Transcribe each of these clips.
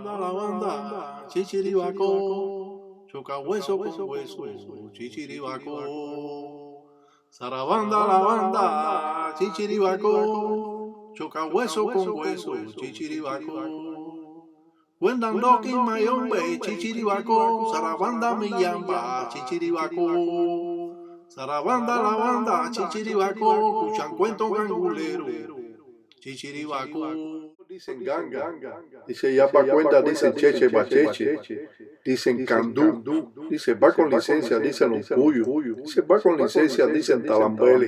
la banda, chichiribaco, choca hueso con hueso, chichiribaco. Sarabanda la banda, chichiribaco, choca hueso con hueso, chichiribaco. Wendan dokin mayombe, chichiribaco, sarabanda mi yamba, chichiribaco. Sarabanda la banda, chichiribaco, cuchan cuento gangulero, chichiribaco. Dicen ganga, dice yapa cuenta, dicen cheche bacheche, dicen candú, dice va con licencia, dicen los cuyos, dice va con licencia, dicen talambele,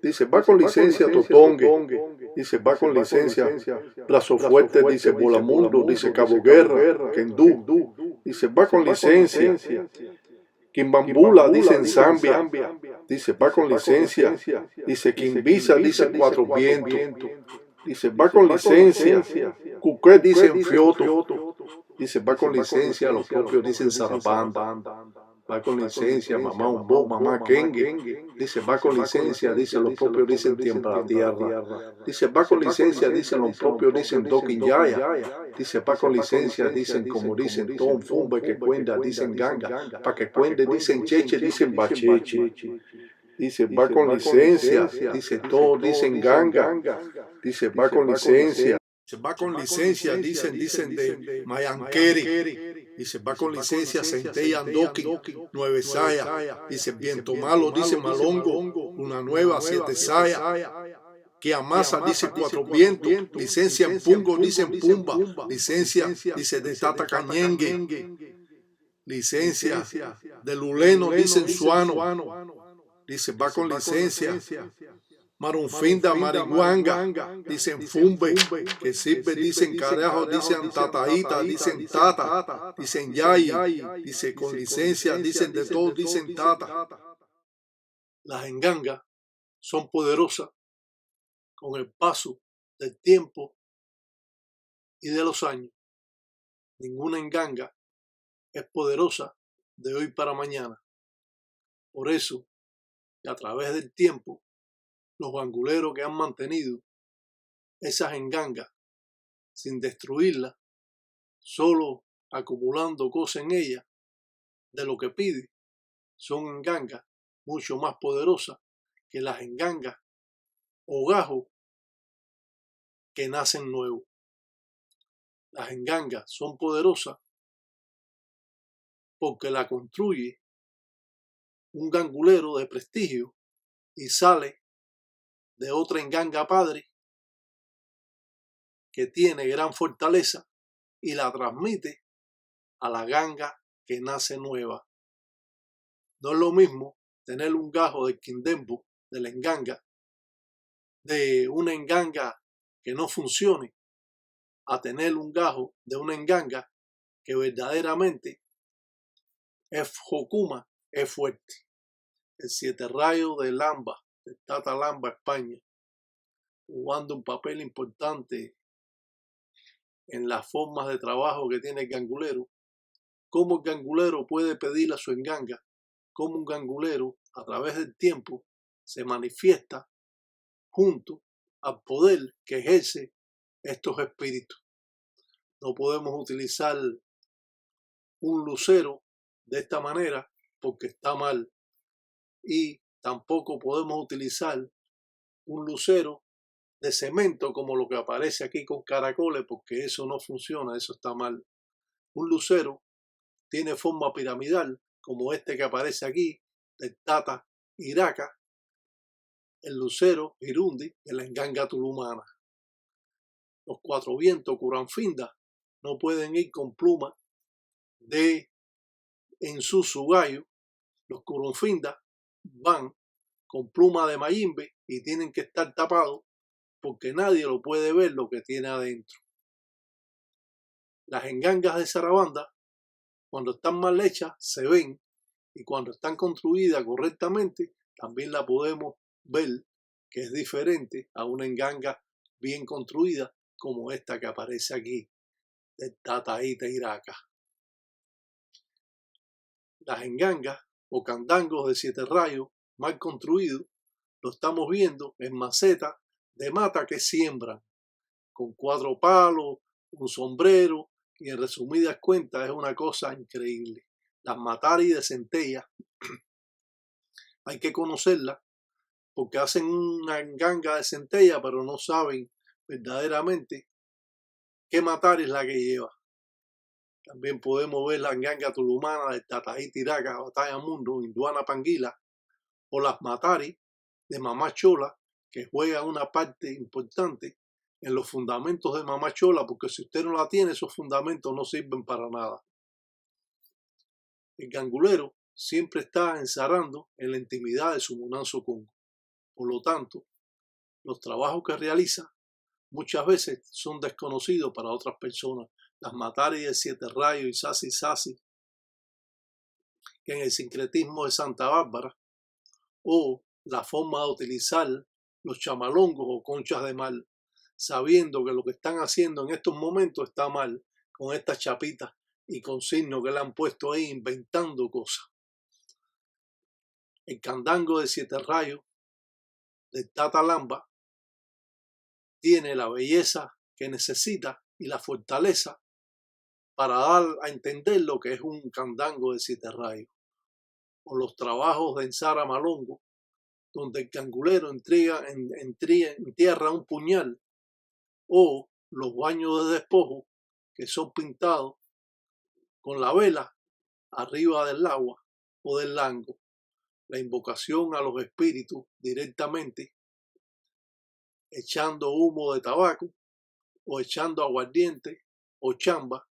dice va con licencia totongue, dice va con licencia brazo fuerte, dice bolamundo, dice cabo guerra, kendú, dice va con licencia Quimbambula, dice en Zambia, dice va con licencia, dice Quimbisa, dice cuatro vientos, dice va con licencia, Cuqué dice en Fioto, dice va con licencia, los propios dicen Sarabanda, va con licencia, mamá Umbo, mamá Kengue, dice va con licencia, dice los propios dicen Tiempo la Tierra, dice va con licencia, dicen los propios dicen Dokinyaya, dice va con licencia, dicen como dicen Tom Fumbe que cuenta, dicen ganga, para que cuente, dicen cheche, dicen bacheche. Dice, va con licencia, dice todo, dicen ganga, dice, va con licencia. Se va con licencia, dicen de Mayankeri. Dice, va con licencia, Centella Andoki, Nueve Saya. Dice, Viento Malo, dice Malongo, una nueva, Siete Saya. Que Amasa, dice Cuatro Vientos. Licencia en Pungo, dicen Pumba. Licencia, dice de Tata Cañengue. Licencia de Luleno, dicen Suano. Dice, va con licencia. Marunfinda, marihuanga, dicen Fumbe, que sirve, dicen carajo, dicen tataíta, dicen tata, dicen yayi, dice con licencia, dicen de todo, dicen tata. Las engangas son poderosas con el paso del tiempo y de los años. Ninguna enganga es poderosa de hoy para mañana. Por eso, a través del tiempo, los banguleros que han mantenido esas engangas sin destruirlas, solo acumulando cosas en ellas de lo que pide, son engangas mucho más poderosas que las engangas o gajos que nacen nuevos. Las engangas son poderosas porque la construye un gangulero de prestigio y sale de otra enganga padre que tiene gran fortaleza y la transmite a la ganga que nace nueva. No es lo mismo tener un gajo del quindembo, de la enganga, de una enganga que no funcione, a tener un gajo de una enganga que verdaderamente es jocuma, es fuerte. El Siete Rayos de Lamba, de Tata Lamba, España, jugando un papel importante en las formas de trabajo que tiene el gangulero, cómo el gangulero puede pedir a su enganga, cómo un gangulero a través del tiempo se manifiesta junto al poder que ejerce estos espíritus. No podemos utilizar un lucero de esta manera porque está mal, y tampoco podemos utilizar un lucero de cemento como lo que aparece aquí con caracoles, porque eso no funciona, eso está mal. Un lucero tiene forma piramidal como este que aparece aquí del Tata Iraca, el lucero Irundi de la enganga tulumana. Los Cuatro Vientos Curanfinda no pueden ir con pluma de Ensusugayo. Los Curunfinda van con pluma de Mayimbe y tienen que estar tapados porque nadie lo puede ver lo que tiene adentro. Las engangas de Sarabanda, cuando están mal hechas, se ven, y cuando están construidas correctamente, también la podemos ver, que es diferente a una enganga bien construida como esta que aparece aquí, del Tataíta Iraca. Las engangas o candangos de Siete Rayos mal construidos, lo estamos viendo en macetas de mata que siembran, con 4 palos, un sombrero, y en resumidas cuentas es una cosa increíble. Las matari de centella hay que conocerlas porque hacen una ganga de centella, pero no saben verdaderamente qué matari es la que lleva. También podemos ver la ganga tulumana de Tataí Tiraca, Batalla Mundo, Induana Panguila, o las matari de Mamá Chola, que juegan una parte importante en los fundamentos de Mamá Chola, porque si usted no la tiene, esos fundamentos no sirven para nada. El gangulero siempre está ensarando en la intimidad de su Munanzo Congo. Por lo tanto, los trabajos que realiza muchas veces son desconocidos para otras personas. Las matari de Siete Rayos y Sasi Sasi, que en el sincretismo de Santa Bárbara, o la forma de utilizar los chamalongos o conchas de mar, sabiendo que lo que están haciendo en estos momentos está mal, con estas chapitas y con signos que le han puesto ahí inventando cosas. El candango de Siete Rayos de Tata Lamba tiene la belleza que necesita y la fortaleza para dar a entender lo que es un candango de Siete Rayos. O los trabajos de Ensara Malongo, donde el gangulero entierra un puñal, o los baños de despojo que son pintados con la vela arriba del agua o del lango, la invocación a los espíritus directamente, echando humo de tabaco o echando aguardiente o chamba,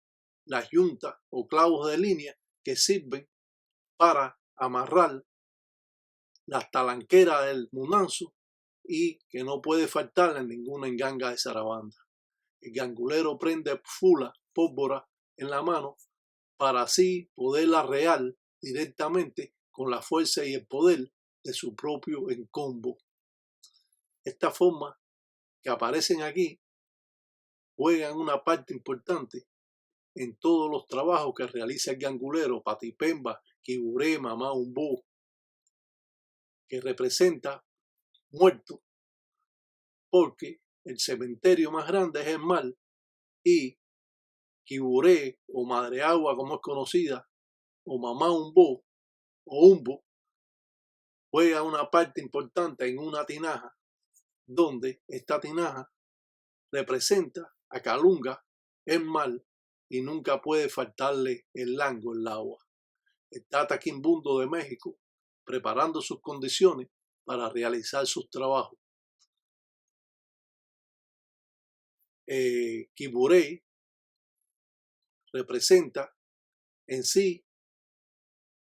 las yuntas o clavos de línea que sirven para amarrar las talanqueras del munanzo y que no puede faltar en ninguna enganga de zarabanda. El gangulero prende fula, pólvora en la mano para así poderla arrear directamente con la fuerza y el poder de su propio encombo. Estas formas que aparecen aquí juegan una parte importante en todos los trabajos que realiza el gangulero, Patipemba, Quiburé, Mamá Umbú, que representa muerto, porque el cementerio más grande es el mar y Quiburé o Madre Agua, como es conocida, o Mamá Umbú o Umbo, juega una parte importante en una tinaja, donde esta tinaja representa a Calunga, el mar, y nunca puede faltarle el lango, el agua. Está Taquimbundo de México preparando sus condiciones para realizar sus trabajos. Quiburé representa en sí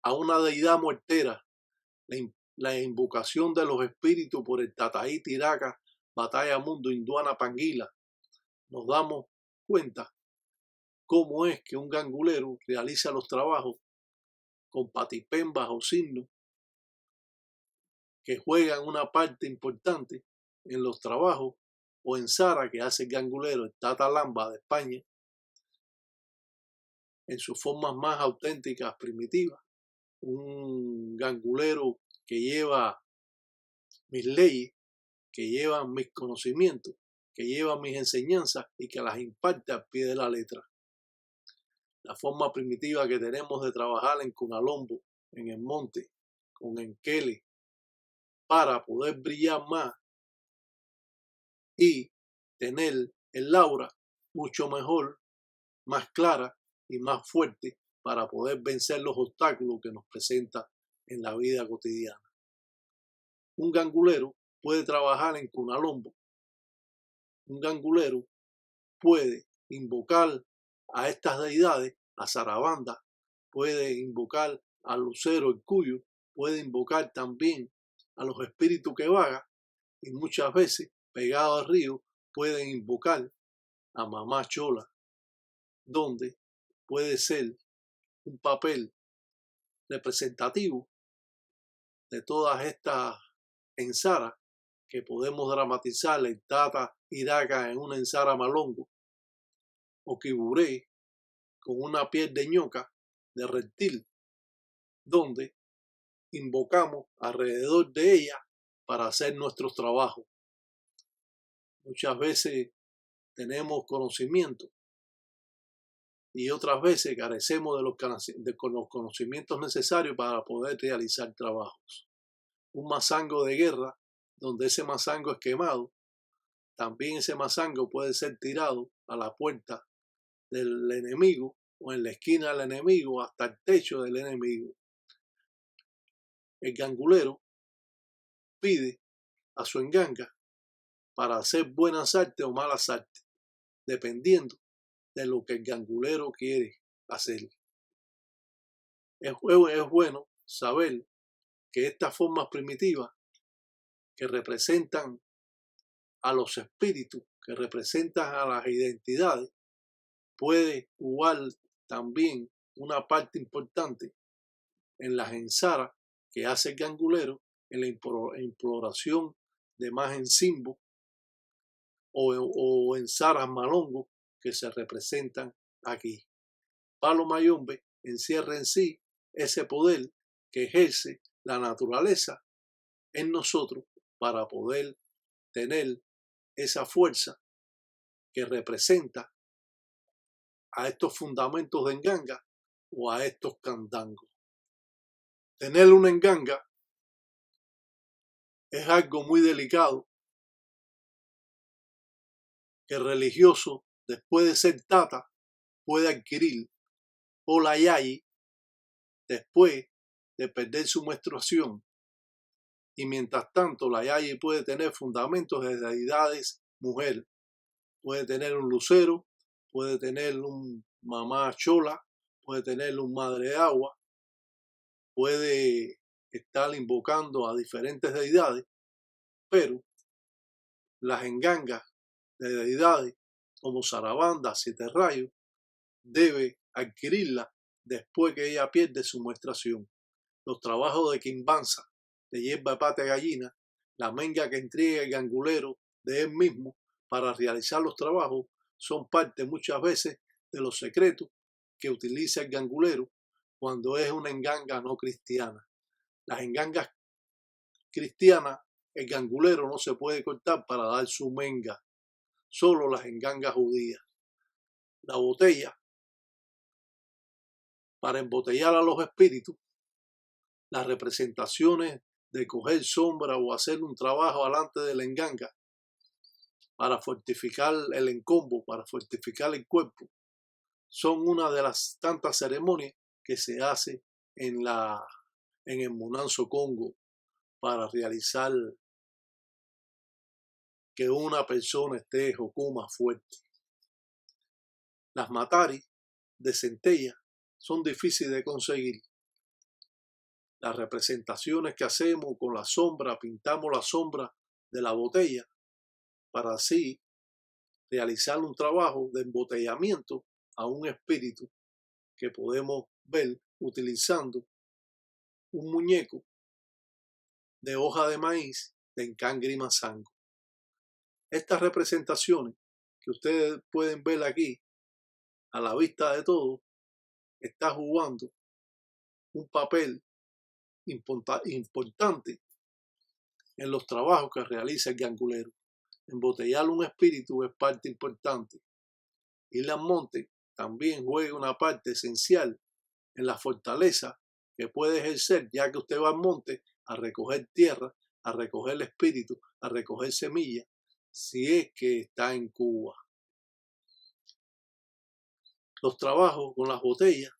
a una deidad muertera, la invocación de los espíritus por el Tataí Tiraca, Batalla Mundo, Induana Panguila. Nos damos cuenta cómo es que un gangulero realiza los trabajos con patipembas o signos que juegan una parte importante en los trabajos, o en Sara, que hace el gangulero, el Tata Lamba de España, en sus formas más auténticas, primitivas. Un gangulero que lleva mis leyes, que lleva mis conocimientos, que lleva mis enseñanzas y que las imparte al pie de la letra. La forma primitiva que tenemos de trabajar en Cunalombo, en el monte, con Enquele, para poder brillar más y tener el aura mucho mejor, más clara y más fuerte para poder vencer los obstáculos que nos presenta en la vida cotidiana. Un gangulero puede trabajar en Cunalombo. Un gangulero puede invocar a estas deidades, a Sarabanda, puede invocar a Lucero el Cuyo, puede invocar también a los espíritus que vagan, y muchas veces, pegado al río, pueden invocar a Mamá Chola, donde puede ser un papel representativo de todas estas ensaras que podemos dramatizar en Tata Iraca en una ensara malongo, o Quiburé con una piel de ñoca de reptil, donde invocamos alrededor de ella para hacer nuestros trabajos. Muchas veces tenemos conocimiento y otras veces carecemos con los conocimientos necesarios para poder realizar trabajos. Un mazango de guerra, donde ese mazango es quemado, también ese mazango puede ser tirado a la puerta del enemigo o en la esquina del enemigo hasta el techo del enemigo. El gangulero pide a su enganga para hacer buenas artes o malas artes, dependiendo de lo que el gangulero quiere hacer. Es bueno saber que estas formas primitivas que representan a los espíritus, que representan a las identidades, puede jugar también una parte importante en las ensaras que hace el gangulero, en la imploración de más ensimbo o ensaras malongo que se representan aquí. Palo Mayombe encierra en sí ese poder que ejerce la naturaleza en nosotros para poder tener esa fuerza que representa a estos fundamentos de enganga o a estos candangos. Tener una enganga es algo muy delicado que el religioso, después de ser tata, puede adquirir, o la yayi, después de perder su menstruación. Y mientras tanto, la yayi puede tener fundamentos de deidades mujer. Puede tener un lucero, puede tener un mamá chola, puede tener un madre de agua, puede estar invocando a diferentes deidades, pero las engangas de deidades como Sarabanda, Siete Rayos, debe adquirirla después que ella pierde su menstruación. Los trabajos de quimbanza, de hierba de pata de gallina, la menga que entrega el gangulero de él mismo para realizar los trabajos, son parte muchas veces de los secretos que utiliza el gangulero cuando es una enganga no cristiana. Las engangas cristianas, el gangulero no se puede cortar para dar su menga, solo las engangas judías. La botella, para embotellar a los espíritus, las representaciones de coger sombra o hacer un trabajo delante de la enganga para fortificar el encombo, para fortificar el cuerpo, son una de las tantas ceremonias que se hace en el Munanzo Congo para realizar que una persona esté jocuma fuerte. Las matari de centella son difíciles de conseguir. Las representaciones que hacemos con la sombra, pintamos la sombra de la botella para así realizar un trabajo de embotellamiento a un espíritu que podemos ver utilizando un muñeco de hoja de maíz de encangre y mazango. Estas representaciones que ustedes pueden ver aquí a la vista de todos está jugando un papel importante en los trabajos que realiza el gangulero. Embotellar un espíritu es parte importante. Ir al monte también juega una parte esencial en la fortaleza que puede ejercer, ya que usted va al monte a recoger tierra, a recoger el espíritu, a recoger semillas, si es que está en Cuba. Los trabajos con las botellas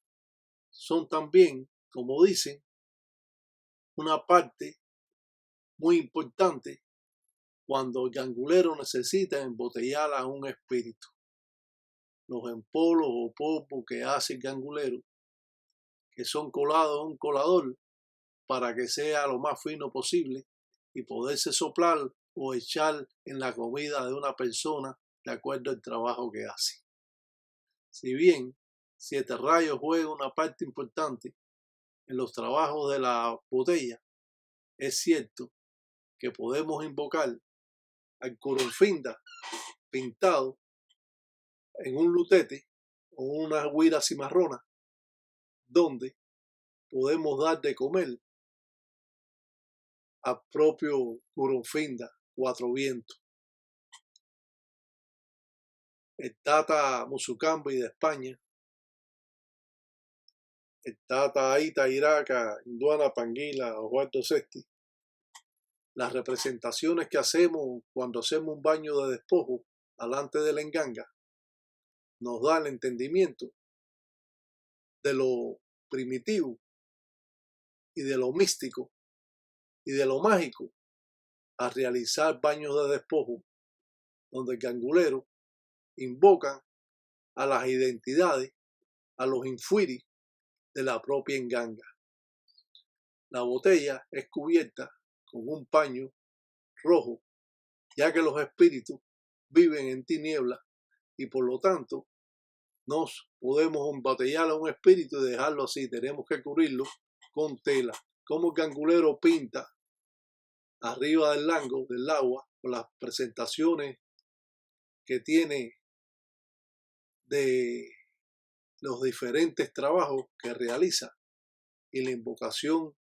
son también, como dicen, una parte muy importante cuando el gangulero necesita embotellar a un espíritu. Los empolos o popos que hace el gangulero, que son colados a un colador para que sea lo más fino posible y poderse soplar o echar en la comida de una persona de acuerdo al trabajo que hace. Si bien Siete Rayos juega una parte importante en los trabajos de la botella, es cierto que podemos invocar al Curunfinda pintado en un lutete o una guira cimarrona, donde podemos dar de comer al propio Curunfinda, Cuatro Vientos. El Tata Musucambi de España el Tata Aita Iraca, Induana Panguila, Osvaldo Sesti, las representaciones que hacemos cuando hacemos un baño de despojo delante de la enganga nos da el entendimiento de lo primitivo y de lo místico y de lo mágico a realizar baños de despojo donde el gangulero invoca a las identidades, a los infuiris de la propia enganga. La botella es cubierta con un paño rojo, ya que los espíritus viven en tinieblas y por lo tanto no podemos embotellar a un espíritu y dejarlo así, tenemos que cubrirlo con tela. Como el gangulero pinta arriba del lango, del agua, con las presentaciones que tiene de los diferentes trabajos que realiza y la invocación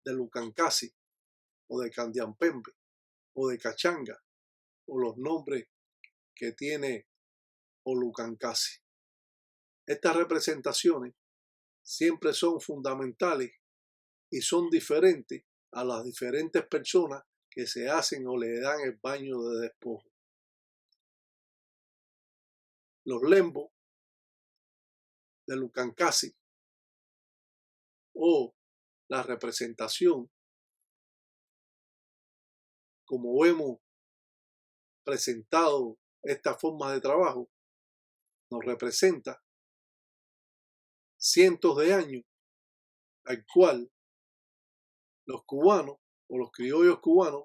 de Lucancasi o de Candiampembe o de Cachanga o los nombres que tiene Olucancasi. Estas representaciones siempre son fundamentales y son diferentes a las diferentes personas que se hacen o le dan el baño de despojo. Los lembos de Lucancasi o la representación, como vemos presentado esta forma de trabajo, nos representa cientos de años al cual los cubanos o los criollos cubanos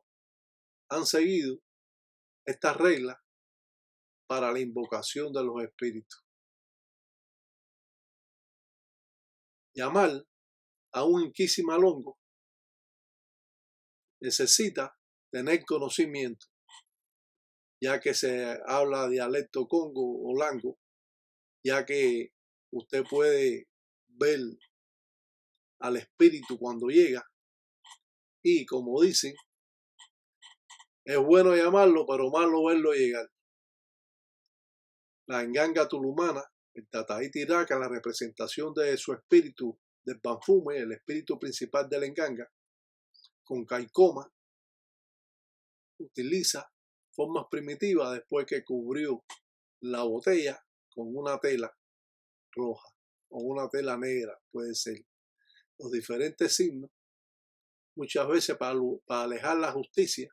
han seguido estas reglas para la invocación de los espíritus. Llamar a un inquisimalongo necesita tener conocimiento, ya que se habla dialecto congo o lango, ya que usted puede ver al espíritu cuando llega y, como dicen, es bueno llamarlo, pero malo verlo llegar. La enganga tulumana, el Tataí Tiraca, la representación de su espíritu del Banfume, el espíritu principal de la enganga, con caicoma, utiliza formas primitivas después que cubrió la botella con una tela roja o una tela negra, puede ser. Los diferentes signos, muchas veces para alejar la justicia,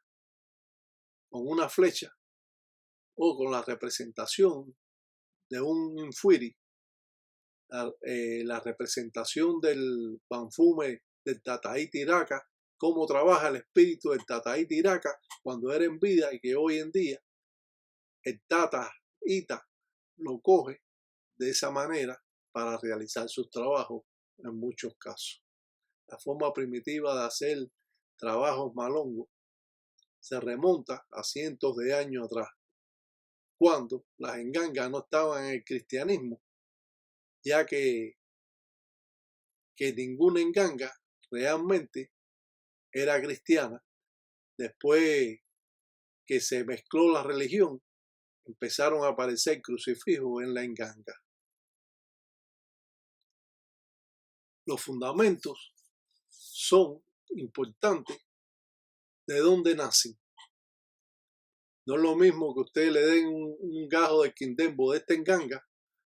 con una flecha o con la representación de un infuiri, la representación del Banfume del Tataí Tiraca, cómo trabaja el espíritu del Tataí Tiraca cuando era en vida y que hoy en día el Tata Ita lo coge de esa manera para realizar sus trabajos en muchos casos. La forma primitiva de hacer trabajos malongos se remonta a cientos de años atrás, cuando las engangas no estaban en el cristianismo, ya que ninguna enganga realmente era cristiana. Después que se mezcló la religión, empezaron a aparecer crucifijos en la enganga. Los fundamentos son importantes de dónde nacen. No es lo mismo que ustedes le den un gajo de quindembo de esta enganga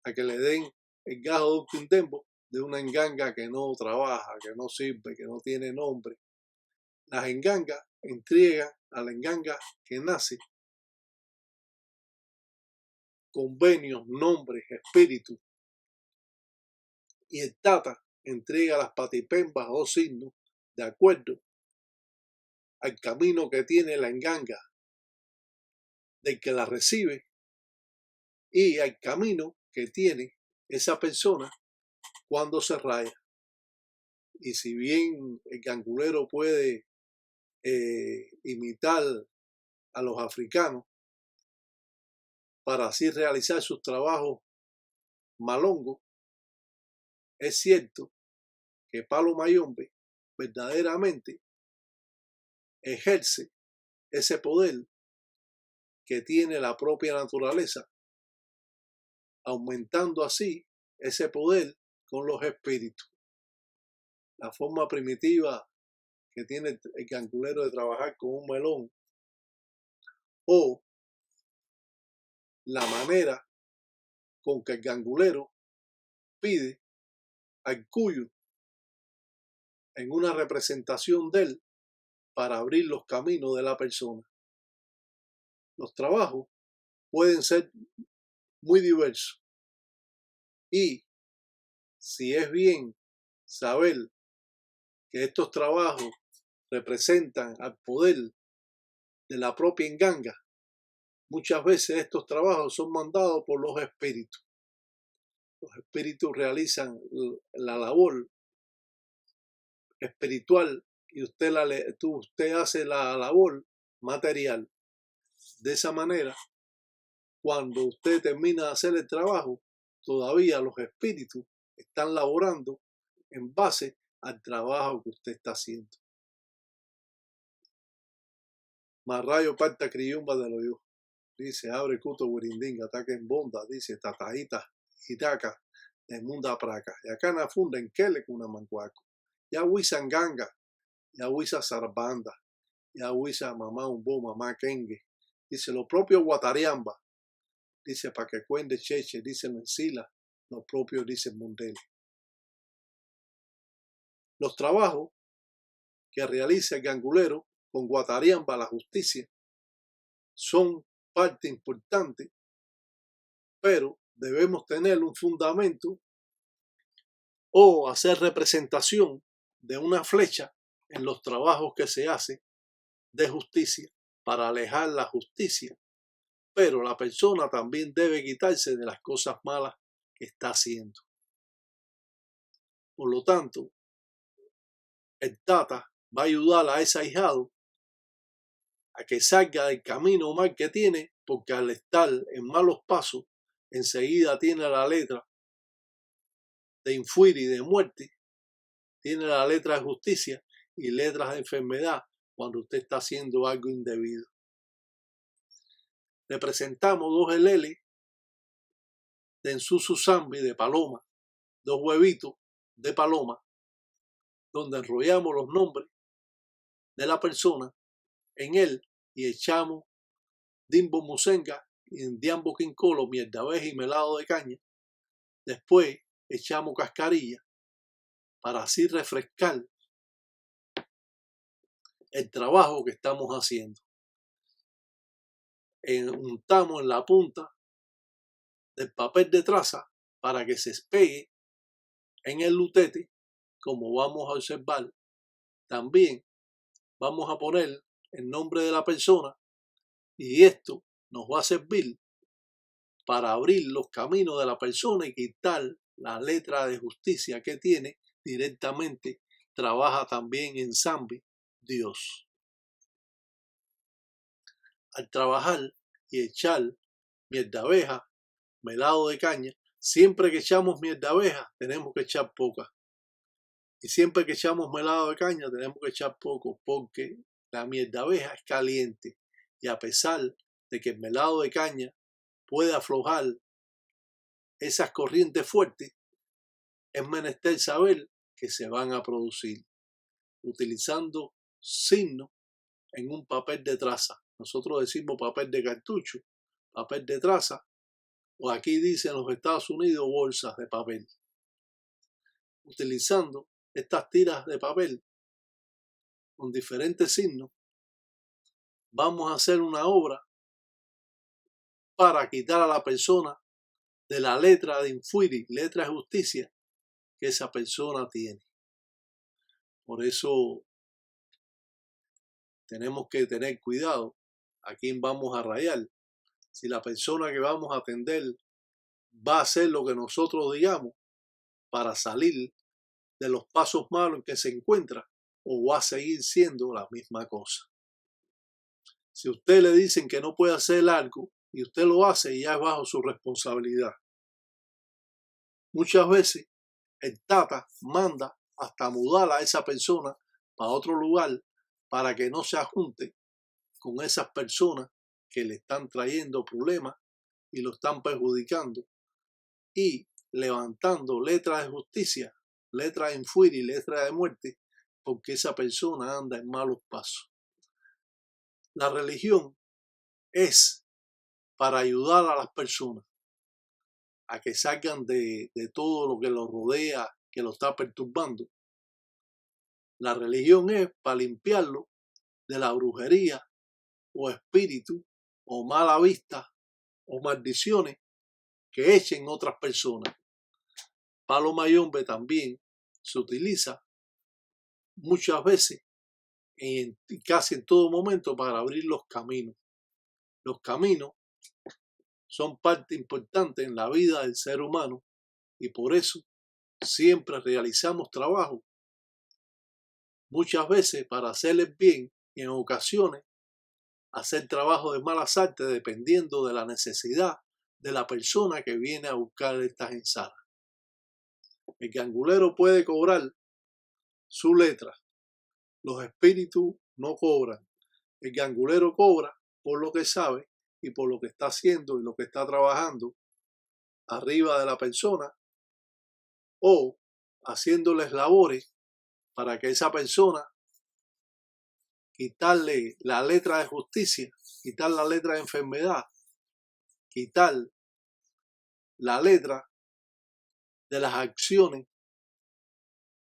a que le den el gajo de un quindembo de una enganga que no trabaja, que no sirve, que no tiene nombre. Las engangas entregan a la enganga que nace convenios, nombres, espíritus, y el Tata entrega las patipembas o signos de acuerdo al camino que tiene la enganga del que la recibe y al camino que tiene esa persona cuando se raya. Y si bien el gangulero puede imitar a los africanos para así realizar sus trabajos malongos, es cierto que Palo Mayombe verdaderamente ejerce ese poder que tiene la propia naturaleza, aumentando así ese poder con los espíritus. la forma primitiva que tiene el gangulero de trabajar con un melón, o la manera con que el gangulero pide al cuyo en una representación de él para abrir los caminos de la persona. Los trabajos pueden ser muy diversos y si es bien saber que estos trabajos representan al poder de la propia enganga, muchas veces estos trabajos son mandados por los espíritus. Los espíritus realizan la labor espiritual y usted hace la labor material. De esa manera, cuando usted termina de hacer el trabajo, todavía los espíritus están laborando en base al trabajo que usted está haciendo. Marrayo parta criyumba de lo yo. Dice, abre cuto burindinga, ataque en bonda, dice, tatajita, itaca, de munda praca. Y acá na funda en kele con una mancuaco. Ya huisa nganga, ya huisa sarbanda, ya huisa mamá umbo, mamá kenge. Dice, lo propio guatariamba. Dice, pa' que cuende cheche, dice Mencila, lo propio dice Mundel. Los trabajos que realiza el gangulero con guatariamba, la justicia, son parte importante, pero debemos tener un fundamento o hacer representación de una flecha en los trabajos que se hace de justicia para alejar la justicia, pero la persona también debe quitarse de las cosas malas que está haciendo. Por lo tanto, el tata va a ayudar a ese ahijado a que salga del camino mal que tiene, porque al estar en malos pasos, enseguida tiene la letra de infuiri, de muerte, tiene la letra de justicia y letras de enfermedad cuando usted está haciendo algo indebido. Representamos dos eleles de ensusu zambi de paloma, dos huevitos de paloma, donde enrollamos los nombres de la persona en él y echamos dimbo musenga y en diambo quincolo, mierda abeja y melado de caña. Después echamos cascarilla para así refrescar el trabajo que estamos haciendo. Untamos en la punta del papel de traza para que se pegue en el lutete, como vamos a observar. También vamos a poner el nombre de la persona y esto nos va a servir para abrir los caminos de la persona y quitar la letra de justicia que tiene directamente. Trabaja también en Zambi Dios. Al trabajar y echar mierda abeja, melado de caña, siempre que echamos mierda abeja tenemos que echar poca. Y siempre que echamos melado de caña tenemos que echar poco, porque la mierda abeja es caliente. Y a pesar de que el melado de caña puede aflojar esas corrientes fuertes, es menester saber que se van a producir utilizando signos en un papel de traza. Nosotros decimos papel de cartucho, papel de traza, o aquí dicen los Estados Unidos bolsas de papel. Utilizando estas tiras de papel con diferentes signos, vamos a hacer una obra para quitar a la persona de la letra de infuiri, letra de justicia que esa persona tiene. Por eso tenemos que tener cuidado a quién vamos a rayar. Si la persona que vamos a atender va a hacer lo que nosotros digamos para salir de los pasos malos en que se encuentra, o va a seguir siendo la misma cosa. Si a usted le dicen que no puede hacer algo y usted lo hace, ya es bajo su responsabilidad. Muchas veces el tata manda hasta mudar a esa persona para otro lugar para que no se ajunte con esas personas que le están trayendo problemas y lo están perjudicando y levantando letras de justicia letra en fuera y letra de muerte, porque esa persona anda en malos pasos. La religión es para ayudar a las personas a que salgan de todo lo que los rodea, que lo está perturbando. La religión es para limpiarlo de la brujería o espíritu o mala vista o maldiciones que echen otras personas. Palo mayombe también se utiliza muchas veces y casi en todo momento para abrir los caminos. Los caminos son parte importante en la vida del ser humano y por eso siempre realizamos trabajo, muchas veces para hacerles bien y en ocasiones hacer trabajo de malas artes dependiendo de la necesidad de la persona que viene a buscar estas ensalas. El gangulero puede cobrar su letra, los espíritus no cobran. El gangulero cobra por lo que sabe y por lo que está haciendo y lo que está trabajando arriba de la persona o haciéndoles labores para que esa persona quitarle la letra de justicia, quitar la letra de enfermedad, quitar la letra de las acciones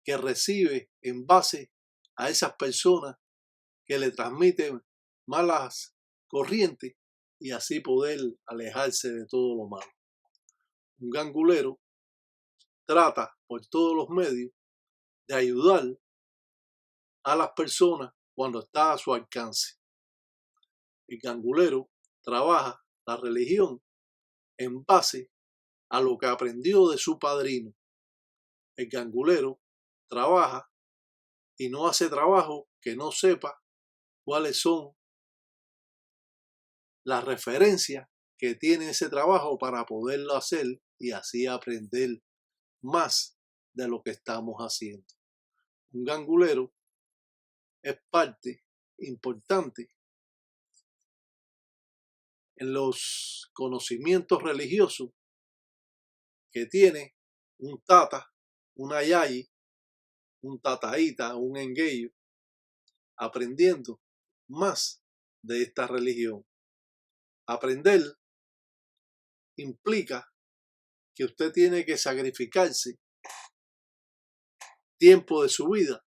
que recibe en base a esas personas que le transmiten malas corrientes y así poder alejarse de todo lo malo. Un gangulero trata por todos los medios de ayudar a las personas cuando está a su alcance. El gangulero trabaja la religión en base a lo que aprendió de su padrino. El gangulero trabaja y no hace trabajo que no sepa cuáles son las referencias que tiene ese trabajo para poderlo hacer y así aprender más de lo que estamos haciendo. Un gangulero es parte importante en los conocimientos religiosos que tiene un tata, una yayi, un tataíta, un engueyo, aprendiendo más de esta religión. Aprender implica que usted tiene que sacrificarse tiempo de su vida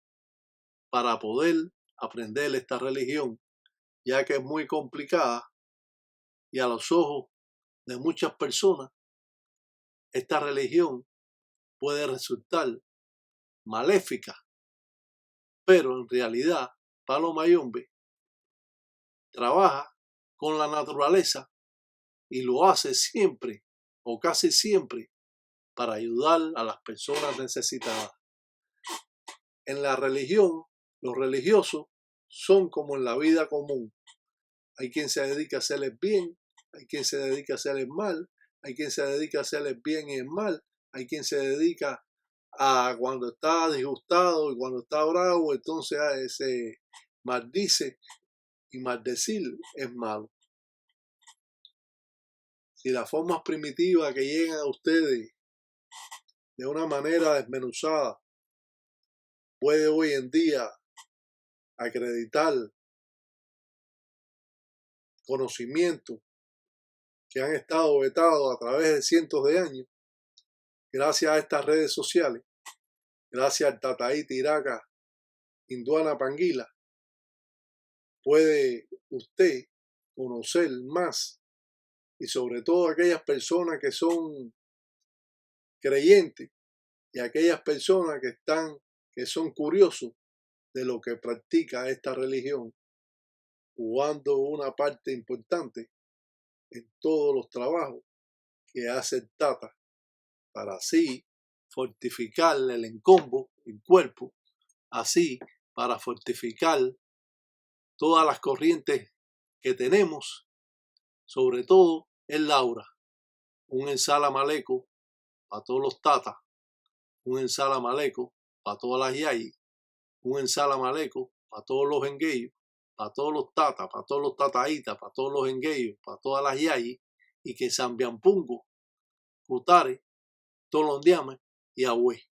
para poder aprender esta religión, ya que es muy complicada y a los ojos de muchas personas esta religión puede resultar maléfica, pero en realidad Palo Mayombe trabaja con la naturaleza y lo hace siempre o casi siempre para ayudar a las personas necesitadas. En la religión, los religiosos son como en la vida común. Hay quien se dedica a hacerles bien, hay quien se dedica a hacerles mal, hay quien se dedica a hacerles bien y el mal, hay quien se dedica a cuando está disgustado y cuando está bravo, entonces se maldice y maldecir es malo. Si las formas primitivas que llegan a ustedes de una manera desmenuzada puede hoy en día acreditar conocimientos que han estado vetados a través de cientos de años, gracias a estas redes sociales, gracias al Tataí Tiraca Induana Panguila, puede usted conocer más y sobre todo aquellas personas que son creyentes y aquellas personas que son curiosos de lo que practica esta religión, jugando una parte importante en todos los trabajos que hace el Tata para así fortificar el encombo, el cuerpo, así para fortificar todas las corrientes que tenemos, sobre todo el Laura, un ensalamaleco para todos los tatas, un ensalamaleco para todas las yayis, un ensalamaleco para todos los engueyos, para todos los tatas, para todos los tataitas, para todos los engueyos, para todas las yayis, y que Sambiampungo, Cutare, Tolondiame y Agüe.